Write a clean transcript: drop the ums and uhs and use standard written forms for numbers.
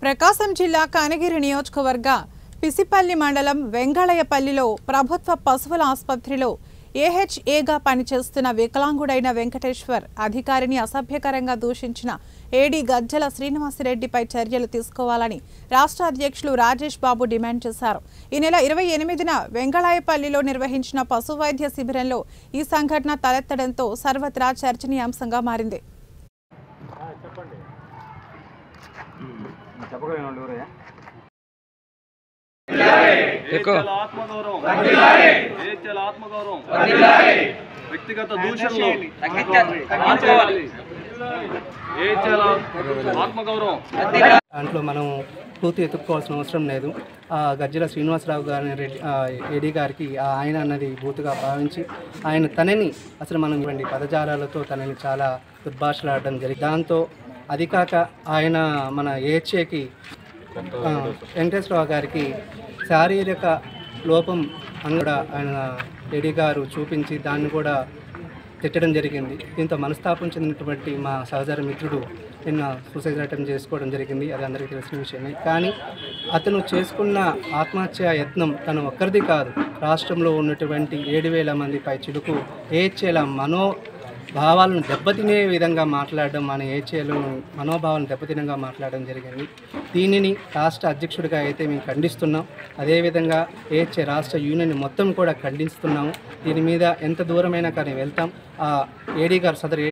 ప్రకాశం జిల్లా కనగిరి నియోజకవర్గ పిసిపల్లి మండలం వెంగళయ్యపల్లిలో ప్రభుత్వ పశువుల ఆసుపత్రిలో ఏహెచ్ఏగా పనిచేస్తున్న వికలాంగుడైన వెంకటేశ్వర్ అధికారిని అసభ్యకరంగా దూషించిన ఏడీ గజ్జల శ్రీనివాసరెడ్డిపై చర్యలు తీసుకోవాలని రాష్ట్ర అధ్యక్షులు రాజేష్ బాబు డిమాండ్ చేశారు. ఈ నెల 28న వెంగళయ్యపల్లిలో నిర్వహించిన పశు వైద్య శిబిరంలో ఈ సంఘటన తలెత్తడంతో సర్వత్రా చర్చనీయాంశంగా మారింది. వ్యక్తిగత దూషణలు దాంట్లో మనం పూర్తి ఎత్తుక్కోవాల్సిన అవసరం లేదు. గజ్జల శ్రీనివాసరావు గారి ఏడీ గారికి ఆయన అన్నది బూతుగా భావించి ఆయన తనని అసలు మనం ఇవ్వండి పదజాలాలతో తనని చాలా దుర్భాషలాడడం జరిగింది. దాంతో అది కాక ఆయన మన ఏహెచ్ఏకి వెంకటేశ్వరరావు గారికి శారీరక లోపం అని కూడా ఆయన ఏడీ గారు చూపించి దాన్ని కూడా తిట్టడం జరిగింది. దీంతో మనస్తాపం చెందినటువంటి మా సహచర మిత్రుడు నిన్న సూసైడ్ అటెంప్ట్ చేసుకోవడం జరిగింది. అది అందరికీ తెలిసిన విషయమే. కానీ అతను చేసుకున్న ఆత్మహత్య యత్నం తను ఒక్కరిది కాదు, రాష్ట్రంలో ఉన్నటువంటి 7,000 మంది పై చిలుకు ఏహెచ్ఏల మనోభావాలను దెబ్బతినే విధంగా మాట్లాడడం, మన ఏహెచ్ఏలు మనోభావాలను దెబ్బతినంగా మాట్లాడడం జరిగింది. దీనిని రాష్ట్ర అధ్యక్షుడిగా అయితే మేము ఖండిస్తున్నాం. అదేవిధంగా ఏహెచ్ఏ రాష్ట్ర యూనియన్ మొత్తం కూడా ఖండిస్తున్నాము. దీని మీద ఎంత దూరమైనా కానీ వెళ్తాం. ఏడీ గారు సదరు